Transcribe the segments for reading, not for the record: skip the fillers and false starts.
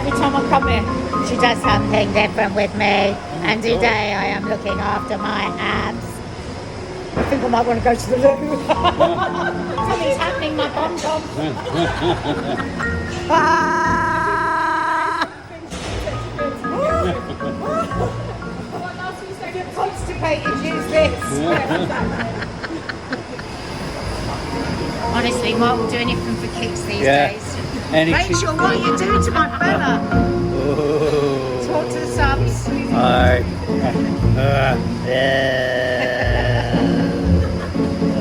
every time I come here, she does something different with me. And today I am looking after my abs. I think I might want to go to the loo. Something's happening, my bum-bum. If you're constipated, use this. Honestly, Mark will do anything for kicks these days. Rachel, what are you doing to my fella? Oh. Talk to the subs. Hi.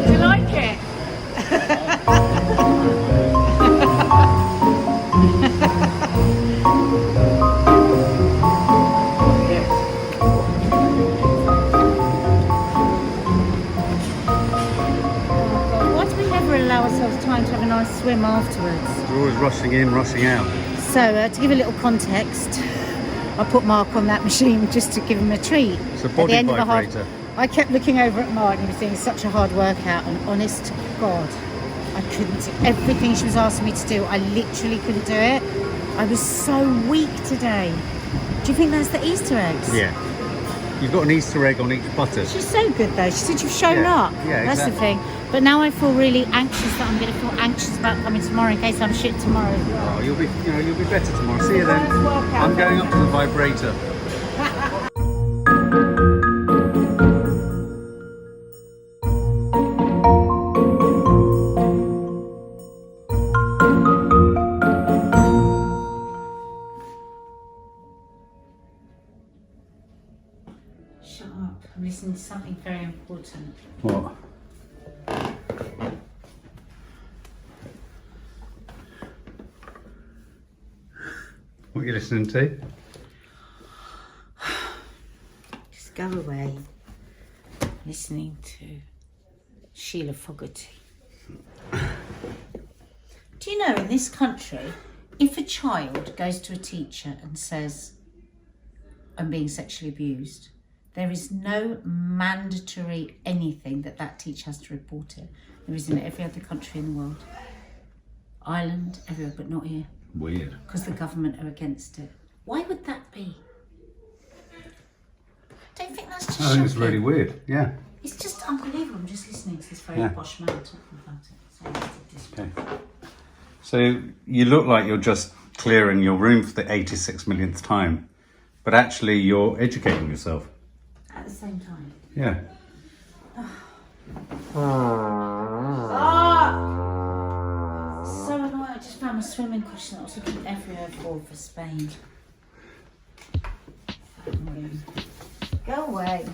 Do you like it? Allow ourselves time to have a nice swim afterwards. We're always rushing in, rushing out. So to give a little context, I put Mark on that machine just to give him a treat. It's a body vibrator. I kept looking over at Mark and he was doing such a hard workout, and honest to God, I couldn't do everything she was asking me to do. I literally couldn't do it. I was so weak today. Do you think that's the Easter eggs? Yeah. You've got an Easter egg on each butter. She's so good though. She said you've shown up. Yeah, that's exactly. the thing. But now I feel really anxious that I'm going to feel anxious about coming tomorrow in case I'm shit tomorrow as well. Oh, you'll be better tomorrow. See you then. I'm going up to the vibrator. Shut up. I'm listening to something very important. What? What are you listening to? Just go away. Listening to Sheila Fogarty. Do you know, in this country, if a child goes to a teacher and says, I'm being sexually abused, there is no mandatory anything that teacher has to report it. There is in every other country in the world. Ireland, everywhere, but not here. Weird. Because the government are against it. Why would that be? Don't you think that's just I think it's shocking? really weird, yeah. It's just unbelievable. I'm just listening to this very posh man talking about it. Okay. So you look like you're just clearing your room for the 86 millionth time, but actually you're educating yourself. At the same time. Yeah. So annoying. I just found my swimming question that I was looking everywhere for Spain. Go away.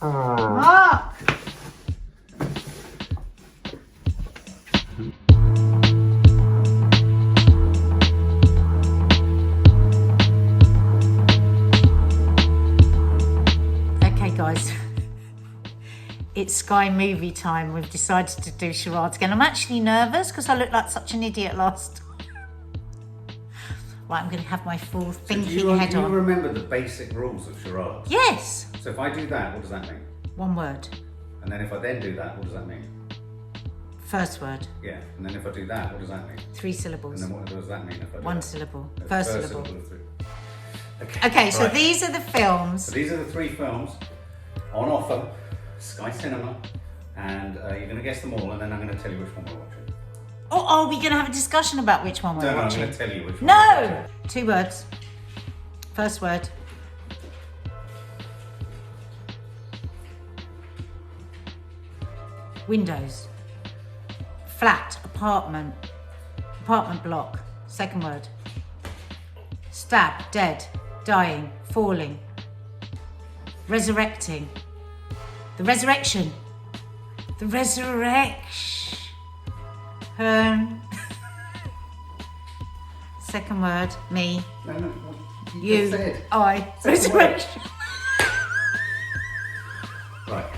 Mark! Okay guys, it's Sky movie time. We've decided to do charades again. I'm actually nervous because I look like such an idiot last time. Right, I'm going to have my full thinking head on. Do you remember the basic rules of charades? Yes! So if I do that, what does that mean? One word. And then if I then do that, what does that mean? First word. Yeah. And then if I do that, what does that mean? 3 syllables. And then what does that mean if I do 1 that? syllable. The First syllable. of 3. Okay, so right. these are the films. So these are the 3 films on offer, Sky Cinema, and you're going to guess them all, and then I'm going to tell you which one we're watching. Oh, are we going to have a discussion about which one we're No, watching? I'm going to tell you which one. No! 2 words. First word. Windows. Flat. Apartment. Apartment block. Second word. Stab. Dead. Dying. Falling. Resurrecting. The resurrection. The resurrection. Second word, me. No, You, said. I. Resurrection. Right.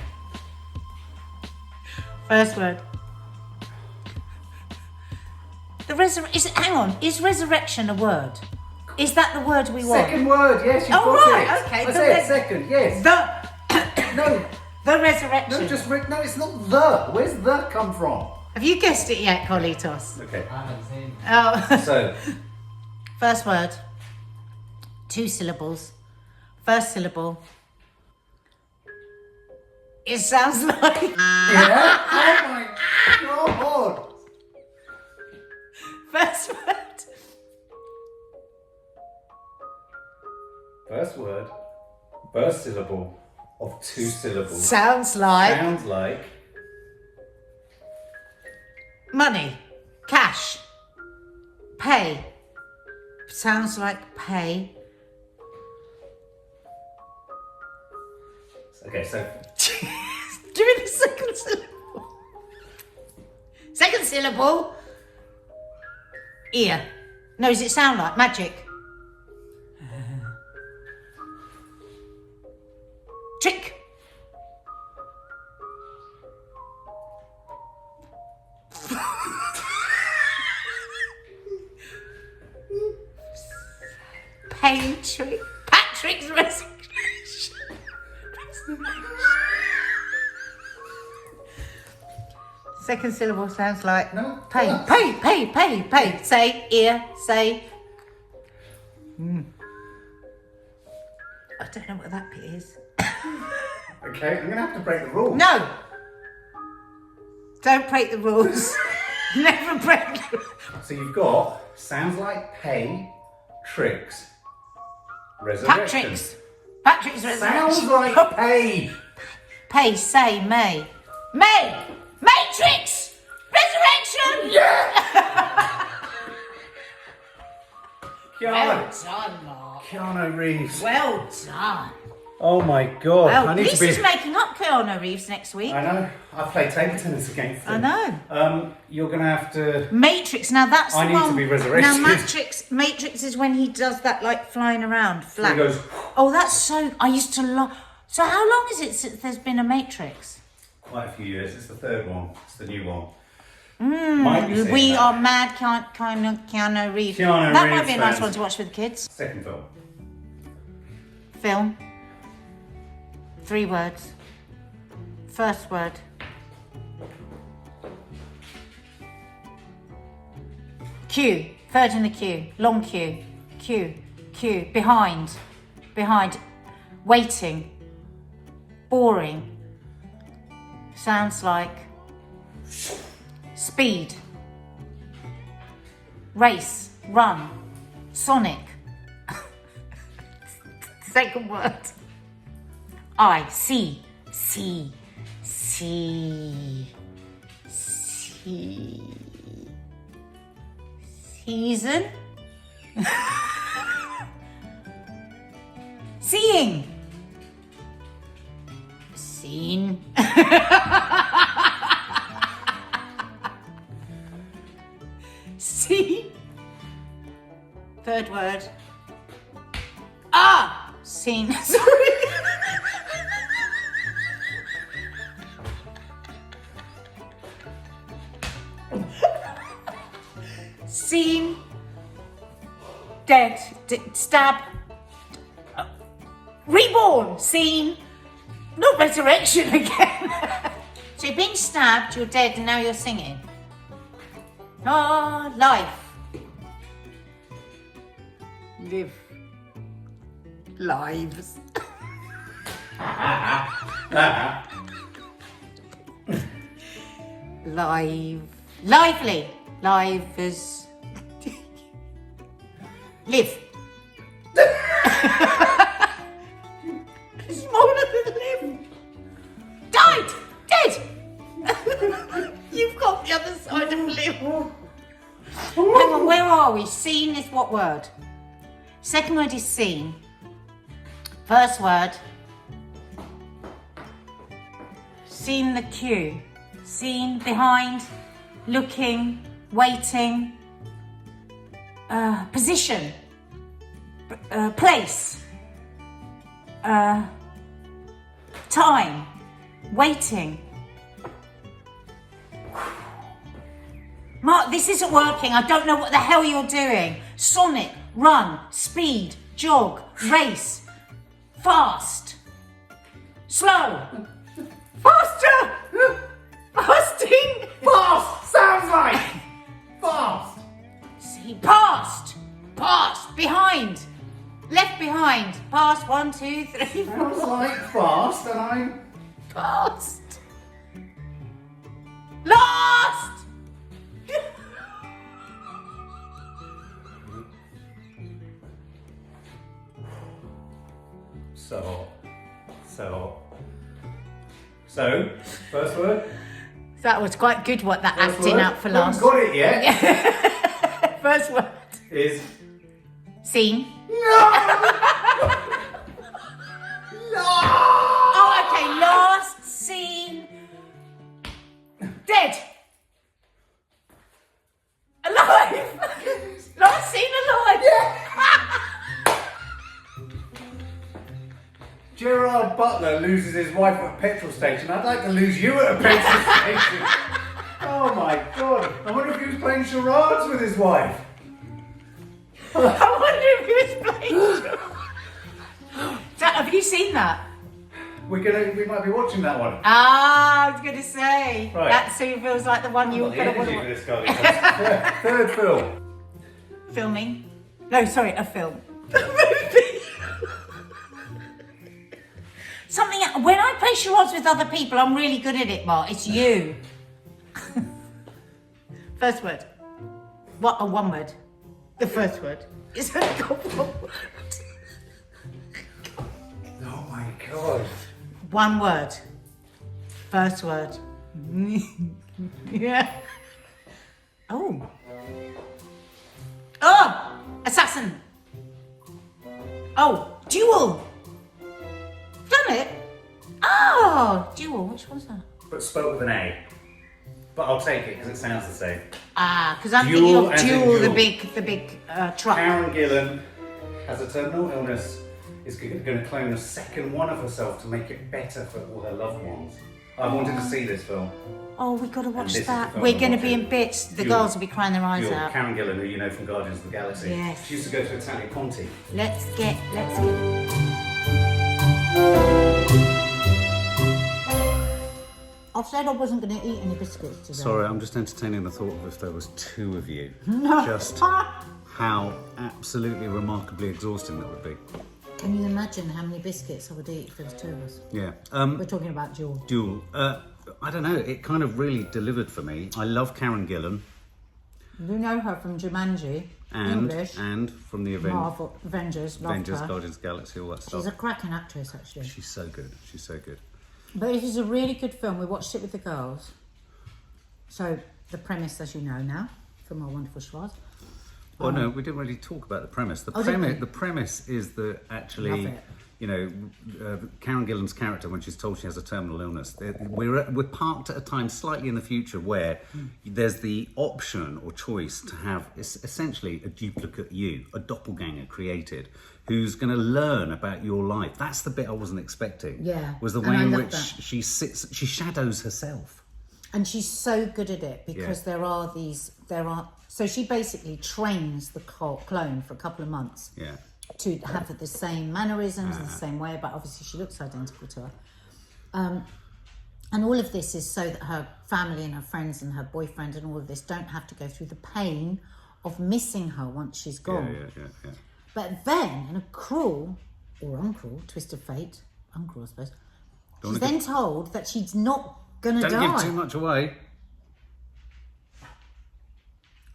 First word. The hang on, is resurrection a word? Is that the word we want? Second word, yes, you've got right, it. okay. I said second, yes. No, The resurrection. no, it's not the. Where's the come from? Have you guessed it yet, Carlitos? Okay. I haven't seen. Oh. So, First word. 2 syllables. First syllable. It sounds like... Yeah? Oh my God! First word. First word. First syllable of 2 syllables. Sounds like... Sounds like... Money. Cash. Pay. Sounds like pay. Okay, so... Give me the second syllable. Second syllable. Ear. No, does it sound like magic? Trick. Pay trick. Patrick's resignation. Second syllable sounds like No. pay, pay, pay, pay, pay. Say ear, say. I don't know what that bit is. Okay, I'm going to have to break the rules. No! Don't break the rules. Never break the rules. So you've got, sounds like pay, tricks, resurrection. Patrick's resurrection. Sounds like pay. Pay, say, May. May! Matrix! Resurrection! Yeah! Well Keanu, done, Mark. Keanu Reeves. Well done. Oh my God. Well, I need to be... Lisa's making up Keanu Reeves next week. I know. I played table tennis against him. I know. You're going to have to... Matrix, now that's I the need one. to be resurrected. Now Matrix is when he does that like flying around flat. He goes... Oh, that's so, I used to love, so how long is it since there's been a Matrix? Quite a few years. It's the third one. It's the new one. Might be saying We that. are mad Keanu Reeves. Keanu That might Reeves be a nice fans. one to watch with the kids. Second film. Film. 3 words. First word. Queue. Third in the queue. Long queue. Queue. Queue. Behind. Behind. Waiting. Boring. Sounds like speed. Race. Run. Sonic. Second word. I. See. See. See. See. Season. Seeing. Seen. See. Third word. Ah! Seen. Sorry. Seen. Dead. Stab. Reborn. Seen. Not resurrection again. So you've been stabbed, you're dead, and now you're singing. Ah, life. Live. Lives. Live. Lively. Live is... Live. Smaller than live. Died. Dead. You've got the other side of live. Hang on, where are we? Seen is what word? Second word is seen. First word. Seen the queue. Seen, behind, looking, waiting. Position. Place. Time. Waiting. Mark, this isn't working. I don't know what the hell you're doing. Sonic, run, speed, jog, race, fast, slow, faster, fasting, Fast! Sounds like! Fast! see, past, behind, left behind. 2, 3, 4. Sounds like fast, and I'm... Lost. Lost. So, first word? That was quite good, what that First acting word? out for We haven't last. got it yet. First word. Is... Scene. No! Oh, okay. Last scene. Dead. Alive. Last scene alive. Gerard Butler loses his wife at a petrol station. I'd like to lose you at a petrol station. Oh my God. I wonder if he was playing charades with his wife. I wonder if he was playing. Have you seen that? We might be watching that one. Ah, I was going to say. Right. That soon feels like the one you were going to want to for watch. this guy. Third film. Filming. No, sorry, a film. Something, when I play charades with other people, I'm really good at it, Mark. It's you. First word. What? Oh, one word. The first word. It's only got one word. Oh my God. One word. First word. Yeah. Oh. Oh! Assassin. Oh, duel. Done it. Oh, duel. Which one's that? But spelled with an A. But I'll take it because it sounds the same. Ah, because I'm Duel thinking of as in Duel, the duel. big truck. Karen Gillan has a terminal illness, is going to clone a second one of herself to make it better for all her loved ones. I wanted to see this film. Oh, we got to watch this is that. the film We're I'm going to be watching. in bits. The Duel. girls will be crying their eyes Duel. out. Karen Gillan, who you know from Guardians of the Galaxy. Yes. She used to go to Italia Conti. Let's get. I said I wasn't going to eat any biscuits today. Sorry, I'm just entertaining the thought of if there was two of you. No. Just how absolutely remarkably exhausting that would be. Can you imagine how many biscuits I would eat if there was two of us? Yeah. We're talking about Duel. Duel. I don't know, it kind of really delivered for me. I love Karen Gillan. You know her from Jumanji, English, and from the Marvel, Avengers, loved Avengers, her. Guardians of the Galaxy, all that stuff. She's a cracking actress, actually. She's so good. She's so good. But it is a really good film. We watched it with the girls. So the premise, as you know now, from our wonderful charades. Well, no, we didn't really talk about the premise. The premise is that actually, Love it. you know, Karen Gillan's character, when she's told she has a terminal illness, we're parked at a time slightly in the future where there's the option or choice to have essentially a duplicate you, a doppelganger created, who's going to learn about your life. That's the bit I wasn't expecting. Yeah, was the and way I in love which that. she shadows herself. And she's so good at it because so she basically trains the clone for a couple of months. Yeah. To have the same mannerisms and the same way, but obviously she looks identical to her. And all of this is so that her family and her friends and her boyfriend and all of this don't have to go through the pain of missing her once she's gone. Yeah. But then, in a cruel or uncruel twist of fate, uncruel I suppose, she's then told that she's not going to die. Don't give too much away.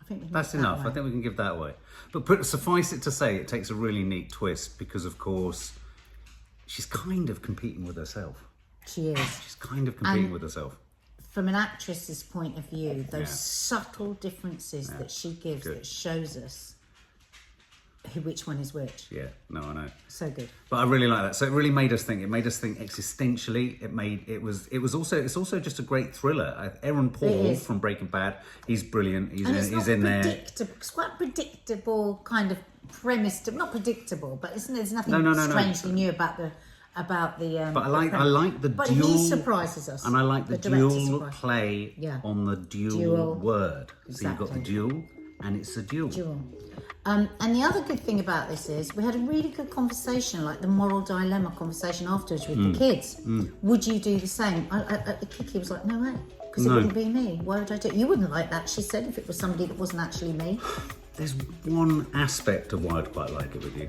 I think we can That's give that enough. away. I think we can give that away. But suffice it to say, it takes a really neat twist because, of course, she's kind of competing with herself. She is. She's kind of competing with herself. From an actress's point of view, those subtle differences that she gives that shows us which one is which. Yeah, no, I know. So good. But I really like that. So it really made us think. It made us think existentially. It's also just a great thriller. Aaron Paul from Breaking Bad. He's brilliant. He's in there. It's quite predictable kind of premise. Not predictable, but there's nothing No. strangely new about the. But I like the but dual. he surprises us, and I like the director dual surprise. play on the dual word. So you've got the duel, and it's a duel. And the other good thing about this is we had a really good conversation, like the moral dilemma conversation afterwards with the kids. Would you do the same? Kiki was like, no way, because it wouldn't be me. Why would I do it? You wouldn't like that, she said, if it was somebody that wasn't actually me. There's one aspect of why I'd quite like it with you.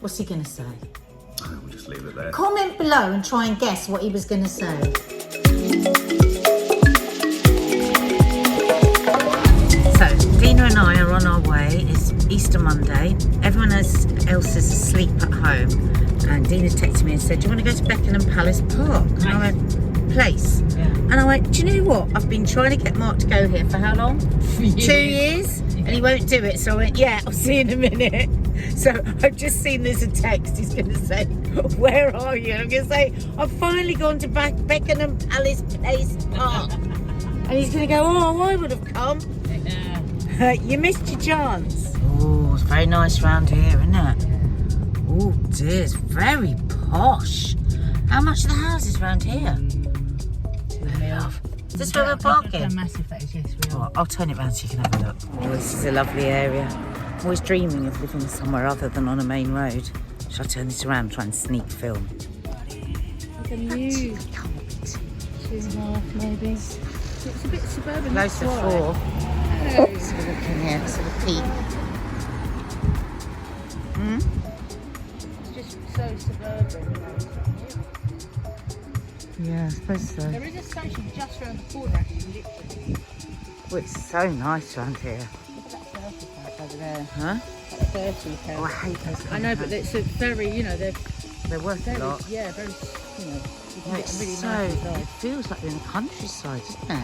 What's he going to say? We'll just leave it there. Comment below and try and guess what he was going to say. So, Dina and I are on our way. It's Easter Monday. Everyone else is asleep at home. And Dina texted me and said, do you want to go to Beckenham Palace Park? And I went, place? Yeah. And I went, do you know what? I've been trying to get Mark to go here for how long? 2 years. And he won't do it. So I went, yeah, I'll see you in a minute. So I've just seen there's a text. He's going to say, where are you? And I'm going to say, I've finally gone to Beckenham Palace Park. And he's going to go, oh, I would have come. You missed your chance. Oh, it's very nice round here, isn't it? Oh dear, it's very posh. How much are the houses round here? 2 mil. Is this where we're parking? A massive place, yes, we are. Oh, I'll turn it round so you can have a look. Oh, this is a lovely area. I'm always dreaming of living somewhere other than on a main road. Shall I turn this around, try and sneak film? Look at you. 2.5 maybe. It's a bit suburban. Close to 4. Hello. Let's have a look in here, let's have a peek. It's just so suburban. Yeah, I suppose so. There is a station just around the corner, actually, literally. Oh, it's so nice around here. Look at that 30 pack over there. Huh? That 30 pack. Oh, I hate those. I know, but it's a very, you know, they're worth very, a lot. yeah, very, you know, you can Yeah, get it's a really so, nice it inside. feels like we're in the countryside, doesn't it?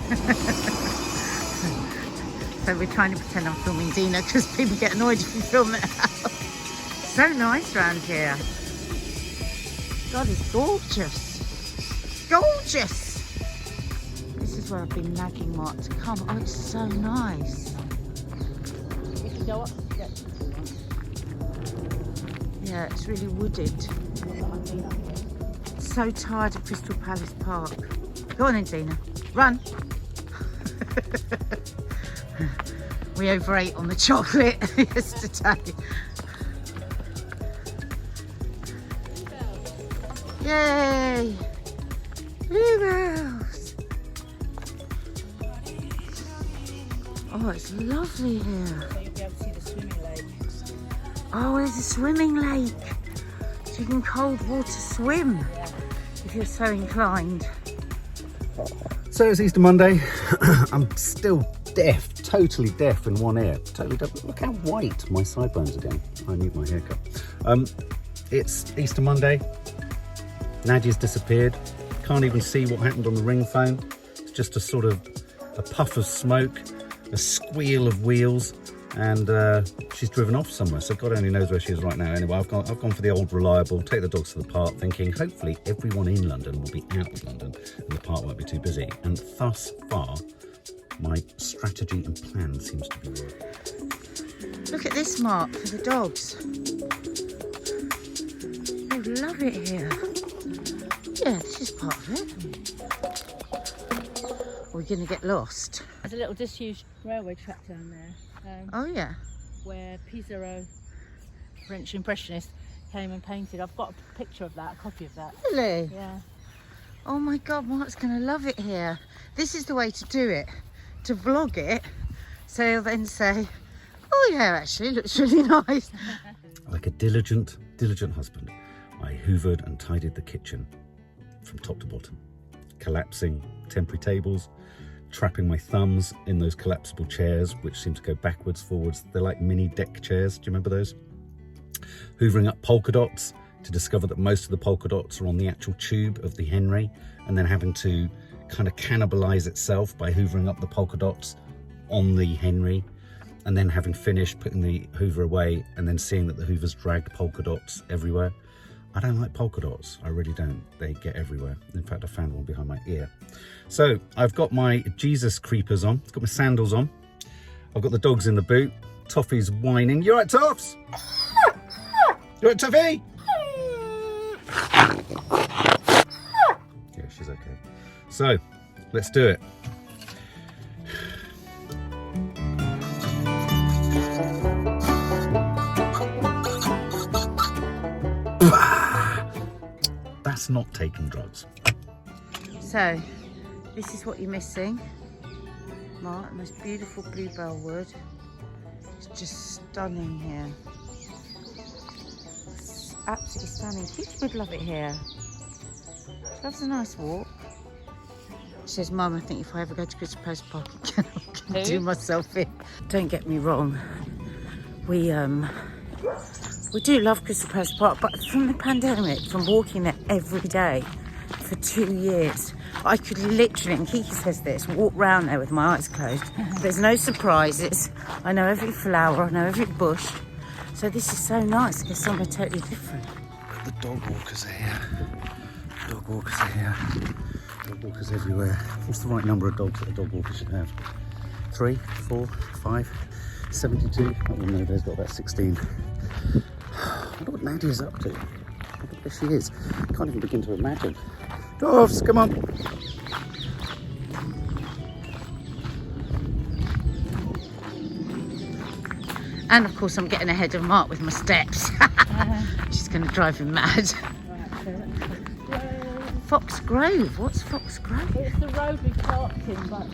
So we're trying to pretend I'm filming Dina because people get annoyed if we film their house. So nice around here. God, it's gorgeous. Gorgeous! This is where I've been nagging Mark to come. Oh, it's so nice. You can go up the steps if you want. Yeah, it's really wooded. So tired of Crystal Palace Park. Go on then, Dina. Run. We overate on the chocolate yesterday. Yay! Bluebells! Oh, it's lovely here. So you'll be able to see the swimming lake. Oh, there's a swimming lake. So you can cold water swim if you're so inclined. So it's Easter Monday. I'm still deaf, totally deaf in one ear. Totally deaf. Look how white my sideburns are getting. I need my haircut. It's Easter Monday. Nadia's disappeared. Can't even see what happened on the ring phone. It's just a sort of a puff of smoke, a squeal of wheels, and she's driven off somewhere. So God only knows where she is right now. Anyway, I've gone for the old reliable, take the dogs to the park, thinking hopefully everyone in London will be out of London and the park won't be too busy. And thus far, my strategy and plan seems to be working. Look at this, Mark, for the dogs. They love it here. Yeah, this is part of it. We're going to get lost. There's a little disused railway track down there. Oh, yeah. Where Pizarro, French impressionist, came and painted. I've got a picture of that, a copy of that. Really? Yeah. Oh my God, Mark's going to love it here. This is the way to do it, to vlog it. So he'll then say, oh yeah, actually, it looks really nice. Like a diligent husband, I hoovered and tidied the kitchen from top to bottom, collapsing temporary tables, trapping my thumbs in those collapsible chairs, which seem to go backwards, forwards. They're like mini deck chairs. Do you remember those? Hoovering up polka dots to discover that most of the polka dots are on the actual tube of the Henry, and then having to kind of cannibalize itself by hoovering up the polka dots on the Henry, and then having finished putting the hoover away and then seeing that the hoover's dragged polka dots everywhere. I don't like polka dots, I really don't. They get everywhere. In fact, I found one behind my ear. So I've got my Jesus creepers on, I've got my sandals on, I've got the dogs in the boot, Toffee's whining. You all right, Toffs? You all right, Toffee? Yeah, she's okay. So, let's do it. That's not taking drugs. So, this is what you're missing. Mark, the most beautiful bluebell wood. It's just stunning here. absolutely stunning. Kids would love it here. She loves a nice walk. She says, Mum, I think if I ever go to Crystal Palace Park again, I can do myself in. Don't get me wrong. We do love Crystal Palace Park, but from the pandemic, from walking there every day for 2 years, I could literally, and Kiki says this, walk round there with my eyes closed. There's no surprises. I know every flower, I know every bush. So this is so nice, because somewhere totally different. The dog walkers are here. Dog walkers are here. Dog walkers everywhere. What's the right number of dogs that a dog walker should have? 3, 4, 5, 72? Oh no, there's got about 16. I wonder what Nadia's up to. I wonder where she is. I can't even begin to imagine. Doves, come on. And of course I'm getting ahead of Mark with my steps. She's going to drive him mad. Fox Grove, what's Fox Grove? It's the road we parked in, but...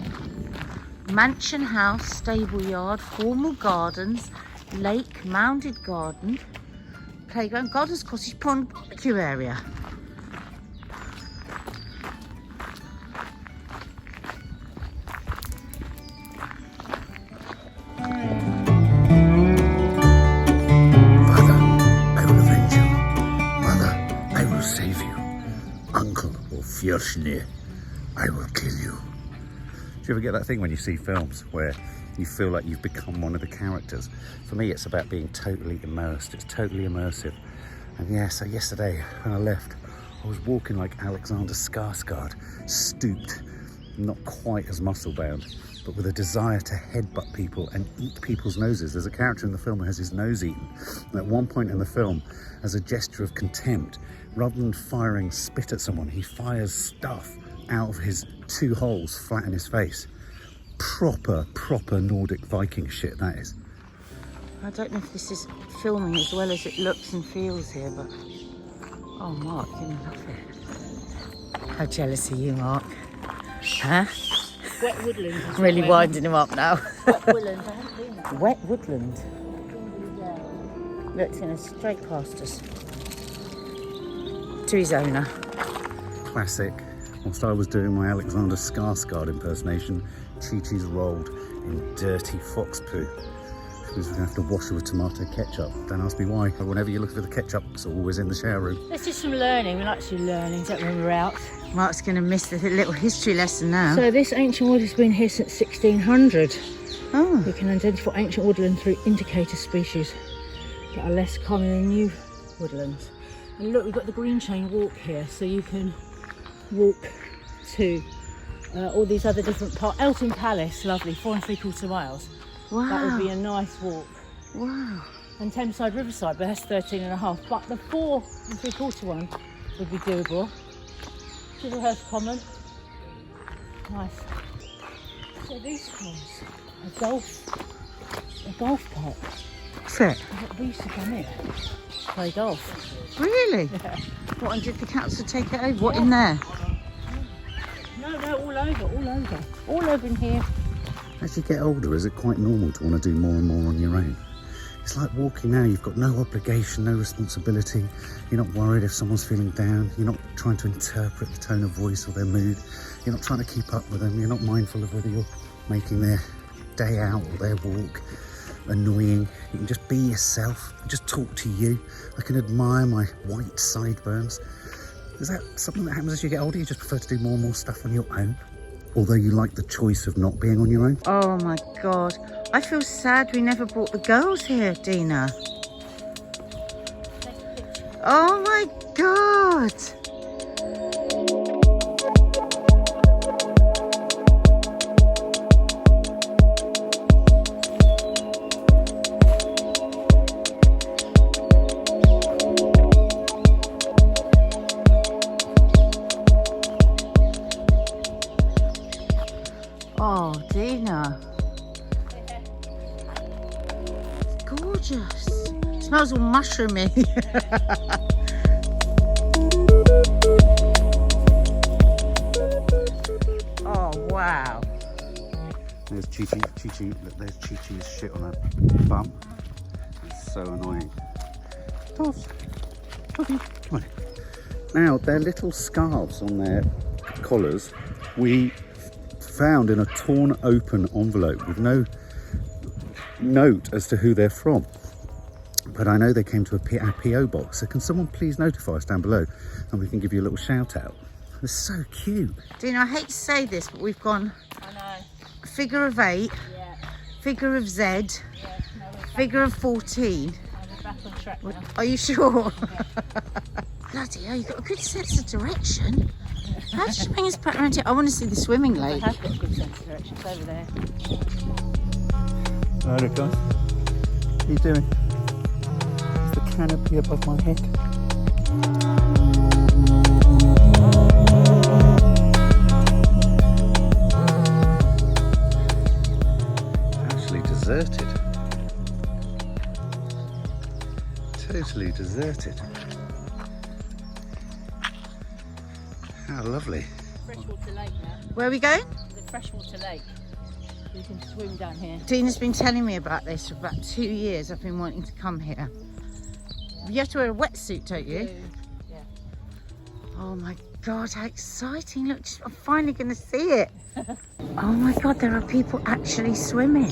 Mansion house, stable yard, formal gardens, lake, mounded garden, playground, gardens, cottage, pond, barbecue area. Father, I will avenge you. Mother, I will save you. Uncle, Fjörsnir, I will kill you. Do you ever get that thing when you see films where you feel like you've become one of the characters? For me, it's about being totally immersed. It's totally immersive. And yeah, so yesterday when I left, I was walking like Alexander Skarsgård, stooped, not quite as muscle-bound, but with a desire to headbutt people and eat people's noses. There's a character in the film who has his nose eaten. And at one point in the film, as a gesture of contempt, rather than firing spit at someone, he fires stuff out of his 2 holes flat in his face. Proper Nordic Viking shit, that is. I don't know if this is filming as well as it looks and feels here, but... Oh, Mark, you're going to love it. How jealous are you, Mark? Huh? Wet woodland. Really winding him up now. Wet woodland, I haven't been there. Wet woodland. Look, it's going straight past us. To his owner. Classic. Whilst I was doing my Alexander Skarsgård impersonation, Chi-Chi's rolled in dirty fox poo. She was going to have to wash her with tomato ketchup. Don't ask me why. Whenever you look for the ketchup, it's always in the shower room. Let's do some learning. We like to do learning, don't we, when we're out? Mark's going to miss the little history lesson now. So this ancient wood has been here since 1600. Oh. We can identify ancient woodland through indicator species that are less common in new woodlands. And look, we've got the green chain walk here, so you can walk to all these other different parts. Elton Palace, lovely, 4 3/4 miles. Wow. That would be a nice walk. Wow. And Thameside Riverside, but that's 13.5. But the 4 3/4 one would be doable. Chislehurst Common. Nice. So these ones, a golf park. What's it? We used to come here, play golf. Really? Yeah. What, and did the council take it over? What, in there? No, all over in here. As you get older, is it quite normal to want to do more and more on your own? It's like walking now, you've got no obligation, no responsibility. You're not worried if someone's feeling down. You're not trying to interpret the tone of voice or their mood. You're not trying to keep up with them. You're not mindful of whether you're making their day out or their walk annoying. You can just be yourself, just talk to you. I can admire my white sideburns. Is that something that happens as you get older? You just prefer to do more and more stuff on your own? Although you like the choice of not being on your own? Oh my God. I feel sad we never brought the girls here, Dina. Oh my God. Oh, Dina. It's gorgeous. It smells all mushroomy. Oh, wow. There's Chi-Chi. Look, there's Chi-Chi's shit on her bum. It's so annoying. Toss. Come on. Now, their little scarves on their collars, we found in a torn open envelope with no note as to who they're from. But I know they came to our PO box, so can someone please notify us down below and we can give you a little shout out. They're so cute. Dina, I hate to say this, but we've gone figure of 8, figure of Z, figure of 14. We're back on track now. Are you sure? Bloody hell, you've got a good sense of direction. How did you bring us back around here? I want to see the swimming I lake. have got a good sense of direction. It's over there. Alright guys, what are you doing? Is the canopy above my head? Actually deserted. Totally deserted. How lovely. Freshwater lake now. Where are we going? The freshwater lake. You can swim down here. Dina's been telling me about this for about 2 years. I've been wanting to come here. You have to wear a wetsuit, don't you? Yeah. Oh my God, how exciting. Look, I'm finally going to see it. Oh my God, there are people actually swimming.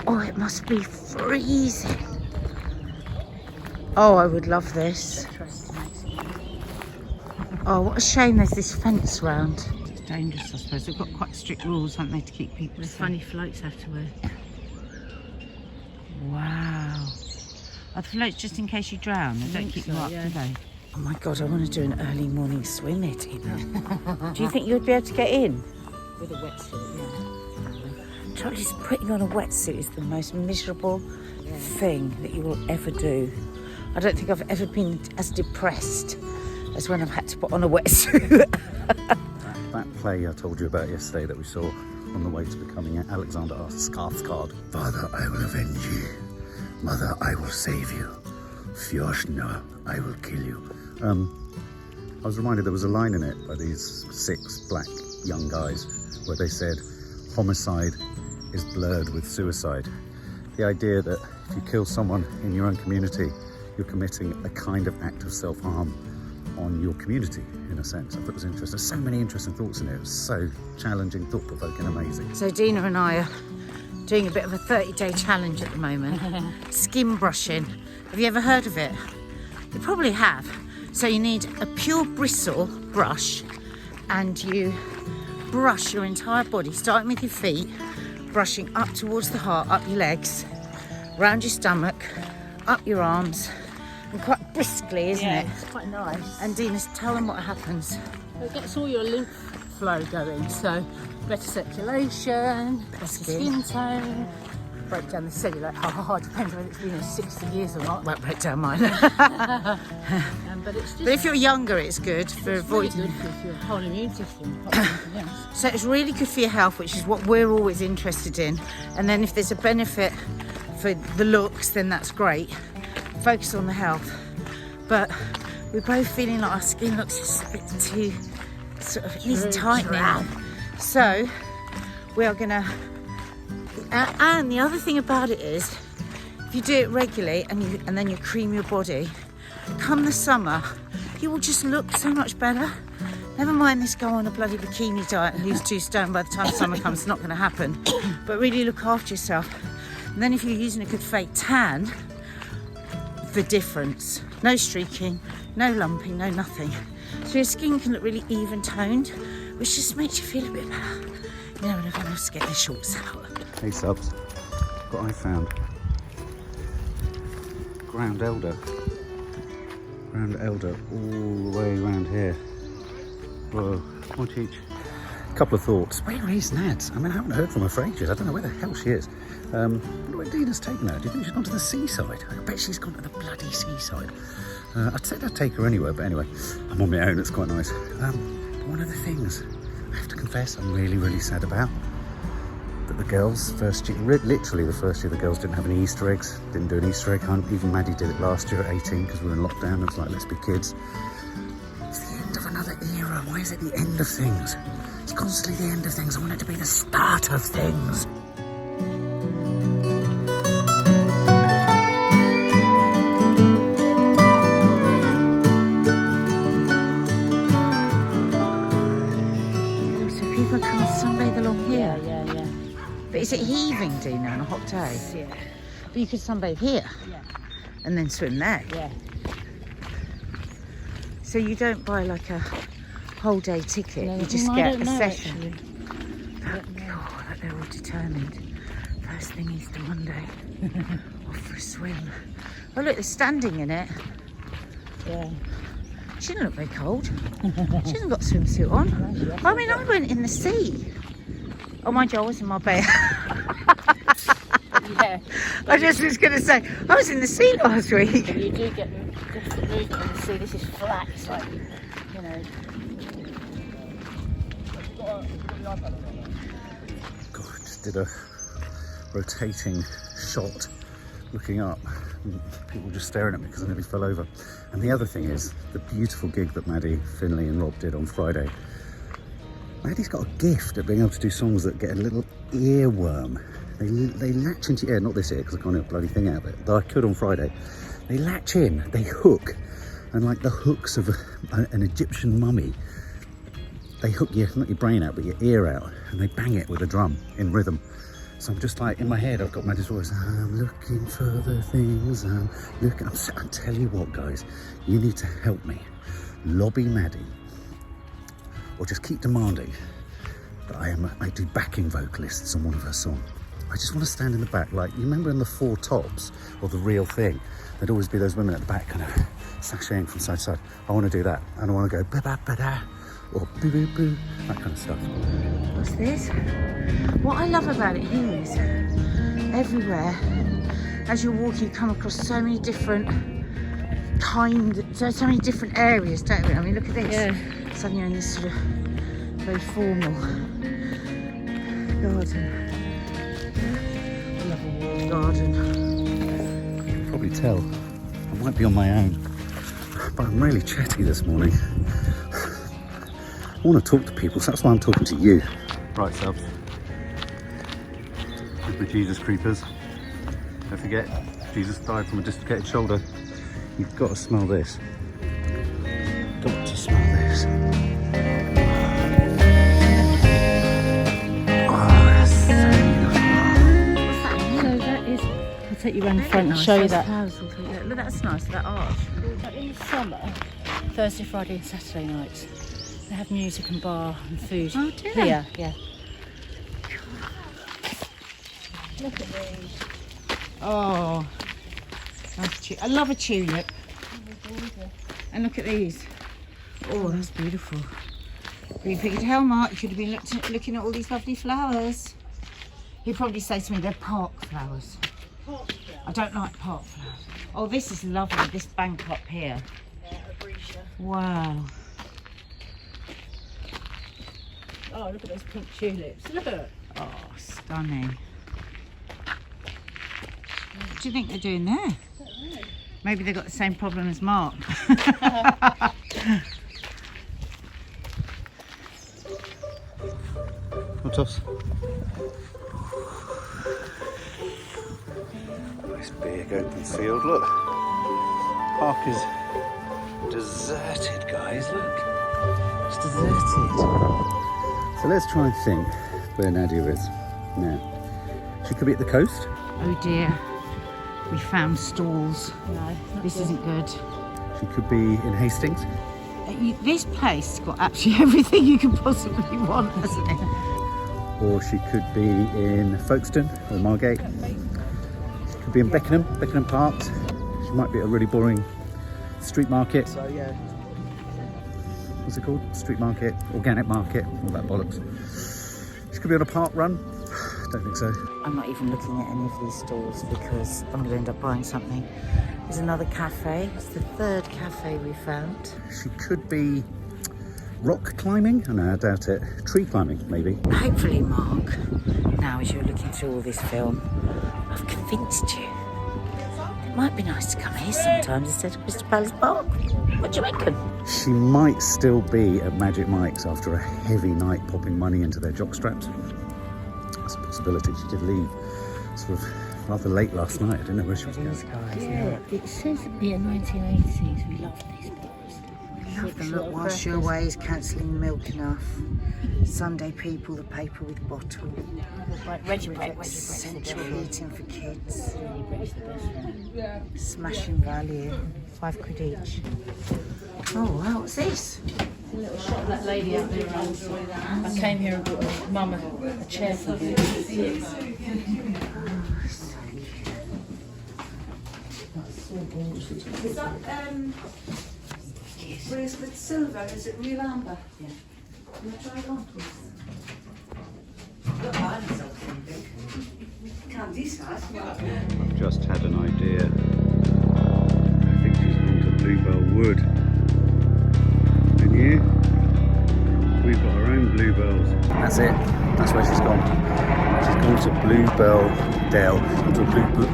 Oh, it must be freezing. Oh, I would love this. Oh, what a shame there's this fence round. It's dangerous, I suppose. They've got quite strict rules, haven't they, to keep people There's safe. funny floats have to wear. Wow. Are the floats just in case you drown? They don't keep you up, do they? Oh my God, I want to do an early morning swim here, Tina. Do you think you'd be able to get in? With a wetsuit, yeah. Trouble is, putting on a wetsuit is the most miserable thing that you will ever do. I don't think I've ever been as depressed as when I've had to put on a wetsuit. that play I told you about yesterday that we saw on the way to becoming Alexander Skarsgård. Father, I will avenge you. Mother, I will save you. Fjorsna, I will kill you. I was reminded there was a line in it by these 6 black young guys where they said, homicide is blurred with suicide. The idea that if you kill someone in your own community, you're committing a kind of act of self-harm on your community, in a sense. I thought it was interesting. There's so many interesting thoughts in it. It was so challenging, thought-provoking, amazing. So Dina and I are doing a bit of a 30-day challenge at the moment. Skin brushing. Have you ever heard of it? You probably have. So you need a pure bristle brush and you brush your entire body, starting with your feet, brushing up towards the heart, up your legs, round your stomach, up your arms, and quite briskly, isn't it? It's quite nice. And Dina, tell them what happens. It gets all your lymph flow going, so better circulation, better skin tone, break down the cellulite. Depends whether it's been in 60 years or not. Won't break down mine. But it's just But if you're younger, it's good for avoiding. really good for your whole immune system, apart from anything else. So it's really good for your health, which is what we're always interested in. And then if there's a benefit for the looks, then that's great. Focus on the health. But we're both feeling like our skin looks just a bit too sort of needs tightening. So we are gonna. And the other thing about it is, if you do it regularly and then you cream your body, come the summer, you will just look so much better. Never mind this go on a bloody bikini diet and lose 2 stone by the time summer comes. It's not going to happen. But really look after yourself. And then if you're using a good fake tan, the difference. No streaking, no lumping, no nothing. So your skin can look really even toned, which just makes you feel a bit better. You know, when everyone else is getting their shorts out. Hey subs, what I found. Ground elder all the way around here. Whoa, come on Cheech. Couple of thoughts. Where is Nads? I mean, I haven't heard from her for ages. I don't know where the hell she is. I wonder where Dina's taken her. Do you think she's gone to the seaside? I bet she's gone to the bloody seaside. I'd say I'd take her anywhere, but anyway, I'm on my own, it's quite nice. But one of the things I have to confess I'm really, really sad about, that the girls, literally the first year the girls didn't have any Easter eggs, didn't do an Easter egg hunt. Even Maddie did it last year at 18 because we were in lockdown. It was like, let's be kids. It's the end of another era. Why is it the end of things? It's constantly the end of things. I want it to be the start of things. along here. Yeah. But is it heaving, Dina, on a hot day? Yeah. But you could sunbathe here Yeah. and then swim there. Yeah. So you don't buy like a whole day ticket, No, you just I get don't a know, session. actually. I don't know. God, like they're all determined. First thing Easter Monday, off for a swim. Oh look, they're standing in it. Yeah. She didn't look very cold. She hasn't got a swimsuit on. I mean, I went in the sea. Oh, mind you, I was in Marbella. Yeah. I just was going to say, I was in the sea last week. You do get different movement in the sea. This is flat. It's like, you know. God, just did a rotating shot looking up. People just staring at me because I nearly fell over. And the other thing is the beautiful gig that Maddie, Finley and Rob did on Friday. Maddie's got a gift at being able to do songs that get a little earworm. They latch into your ear, not this ear because I can't hear a bloody thing out of it, though I could on Friday. They latch in, they hook, and like the hooks of an Egyptian mummy, they hook your, not your brain out, but your ear out, and they bang it with a drum in rhythm. So I'm just like, in my head, I've got Maddie's voice. I'm looking for the things I'm looking. I'll tell you what, guys, you need to help me. Lobby Maddie, or just keep demanding that I do backing vocalists on one of her songs. I just want to stand in the back, like, you remember in the Four Tops, or The Real Thing, there'd always be those women at the back kind of sashaying from side to side. I want to do that, and I want to go ba-ba-ba-da, or boo-boo-boo, that kind of stuff. What's this? What I love about it here is everywhere, as you're walking, you come across so many different so many different areas, don't we? I mean, look at this. Yeah. Suddenly you're in this sort of very formal garden. Love a walled garden. You can probably tell I might be on my own, but I'm really chatty this morning. I want to talk to people, so that's why I'm talking to you. Right, subs. With the Jesus creepers. Don't forget, Jesus died from a dislocated shoulder. You've got to smell this. Got to smell this. Oh, that's so beautiful. What's that? So that is. I'll take you around the front and Nice, show you those that. flowers all through there. Look, that's nice, that arch. But in the summer, Thursday, Friday, and Saturday nights, they have music and bar and food. Oh, do they? Here, yeah. Look at these. Oh, nice I love a tulip. And look at these. Oh, that's beautiful. If you could tell Mark, you should have been looking at all these lovely flowers. He'd probably say to me, they're park flowers. I don't like park flowers. Oh, this is lovely, this bank up here. Yeah, a breesia. Wow. Oh, look at those pink tulips. Look. Oh, stunning. What do you think they're doing there? Maybe they've got the same problem as Mark. What's else? Nice big open field, look. Park is deserted, guys, look. It's deserted. So let's try and think where Nadia is now. She could be at the coast. Oh dear, we found stalls. No, This isn't good. She could be in Hastings. This place has got absolutely everything you could possibly want, hasn't it? Or she could be in Folkestone or Margate. She could be in Beckenham Park. She might be at a really boring street market. So yeah. What's it called? Street market, organic market, all that bollocks. She could be on a park run. Don't think so. I'm not even looking at any of these stalls because I'm going to end up buying something. There's another cafe. It's the third cafe we found. She could be rock climbing. Oh, no, I doubt it. Tree climbing, maybe. Hopefully, Mark, now as you're looking through all this film, I've convinced you. It might be nice to come here sometimes instead of Crystal Palace Park. What do you reckon? She might still be at Magic Mike's after a heavy night popping money into their jockstraps. That's a possibility. She did leave sort of rather late last night. I didn't know where she was going. Yeah, it says here 1980s. We love these books. Have them look whilst you're away is cancelling milk enough. Sunday people, the paper with bottle. Reggie With break, essential heating for kids. Smashing value. £5 each. Oh wow, what's this? A little shop that lady out there runs. I came here and bought Mum a chair for her. Is that bracelet silver? Is it real amber? Yeah. Can I try it on, please? Can't this size. I've just had an idea. I think she's gone to Bluebell Wood. And you? We've got our own bluebells. That's it. That's where she's gone. She's gone to Bluebell Dell, to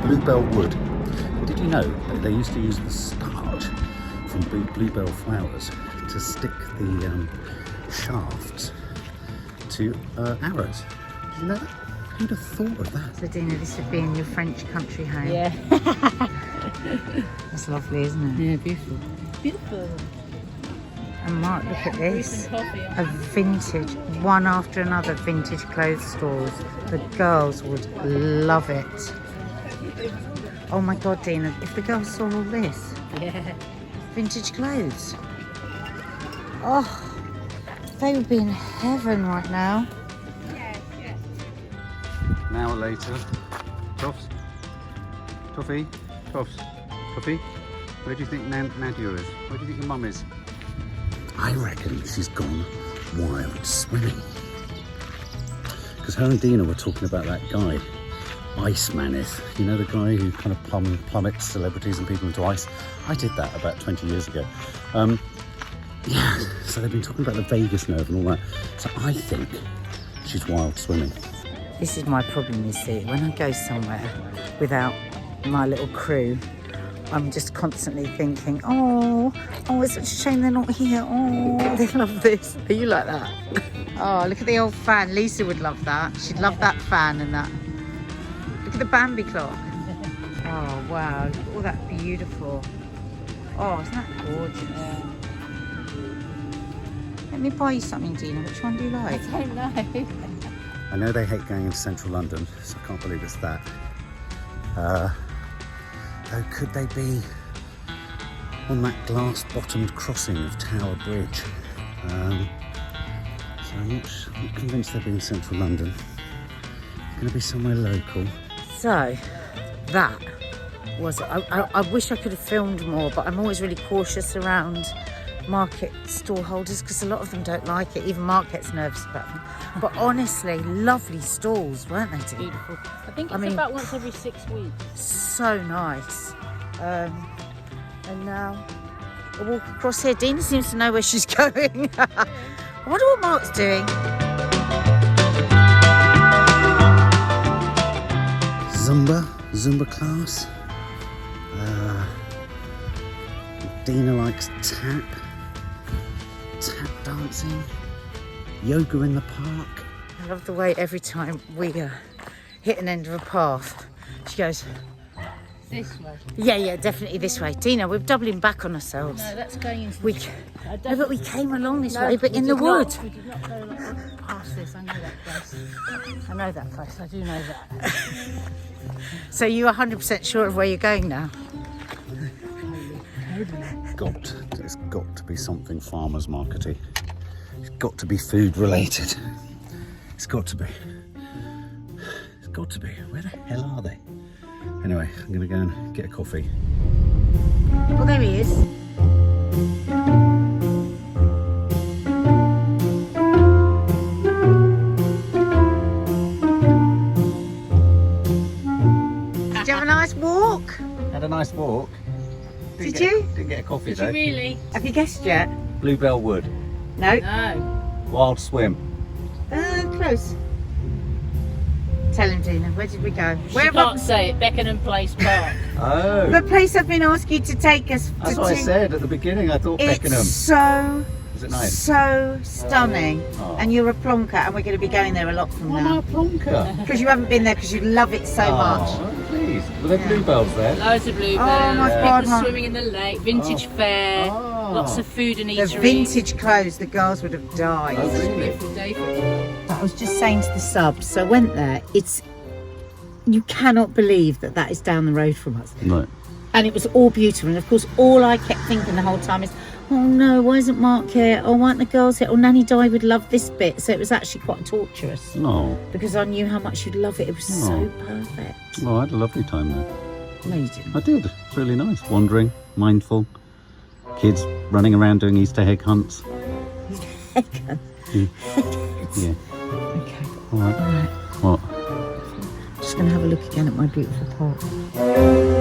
Bluebell Wood. But did you know that they used to use the starch from bluebell flowers to stick the shafts to arrows? Did you know that? Who'd have thought of that? So Dina, this would be in your French country home. Yeah. That's lovely, isn't it? Yeah, beautiful. Beautiful. And Mark, look at this. Some coffee. A vintage, one after another vintage clothes stores. The girls would love it. Oh my God, Dina, if the girls saw all this. Yeah. Vintage clothes. Oh, they would be in heaven right now. An hour later. Toffs? Toffee? Toffs? Toffee? Where do you think Nadia is? Where do you think your mum is? I reckon she's gone wild swimming. Because her and Dina were talking about that guy, Iceman is. You know, the guy who kind of plummets celebrities and people into ice? I did that about 20 years ago. Yeah, so they've been talking about the vagus nerve and all that. So I think she's wild swimming. This is my problem, you see. When I go somewhere without my little crew, I'm just constantly thinking, oh, it's such a shame they're not here. Oh, they love this. Are you like that? Oh, look at the old fan. Lisa would love that. She'd love that fan and that. Look at the Bambi clock. Oh, wow. Look at all that beautiful. Oh, isn't that gorgeous? Yeah. Let me buy you something, Dina. Which one do you like? I don't know. I know they hate going into central London, so I can't believe it's that. Though, could they be on that glass-bottomed crossing of Tower Bridge? So I'm not convinced they'll be in central London. It's going to be somewhere local. So, that was... I wish I could have filmed more, but I'm always really cautious around market stall holders because a lot of them don't like it. Even Mark gets nervous about them. But honestly, lovely stalls, weren't they, Dina? Beautiful. I think it's about once every 6 weeks. So nice. And now a walk across here. Dina seems to know where she's going. I wonder what Mark's doing. Zumba class. Dina likes tap dancing, yoga in the park. I love the way every time we hit an end of a path, she goes, This way. yeah, definitely this way. Dina, we're doubling back on ourselves. No, that's going into No, but we came along this way, but in the wood. We did not go past this. I know that place. I know that place. I do know that. So you're 100% sure of where you're going now? There's got to be something farmers markety. It's got to be food related. It's got to be. It's got to be. Where the hell are they? Anyway, I'm going to go and get a coffee. Well, there he is. Did you have a nice walk? Had a nice walk. Did you? Didn't get a coffee Did though. you really? Have you guessed yet? Bluebell Wood. No. No. Wild swim. Close. Tell him, Dina, where did we go? She can't say it. Beckenham Place Park. Oh. The place I've been asking you to take us to. That's what I said at the beginning. I thought It's Beckenham. so, Is it nice? so stunning. Oh. And you're a plonker, and we're going to be going there a lot from Why am I now. a plonker? Because you haven't been there because you love it so much. Oh, please. Were there bluebells there? Loads of bluebells. Oh my People God, Mum. swimming in the lake. Vintage fair. Oh. Lots of food and The eatery. vintage clothes, the girls would have died. It's a beautiful day for it. I was just saying to the subs, so I went there, you cannot believe that that is down the road from us. Right. And it was all beautiful. And of course, all I kept thinking the whole time is, oh no, why isn't Mark here? Oh, why aren't the girls here? Oh, Nanny Di would love this bit. So it was actually quite torturous. Oh. Because I knew how much you'd love it. It was so perfect. Well, I had a lovely time there. Amazing. I did. It's really nice. Wandering, mindful. Kids running around doing Easter egg hunts. Heck, Yeah. okay. All right. All right. What? Just going to have a look again at my beautiful park.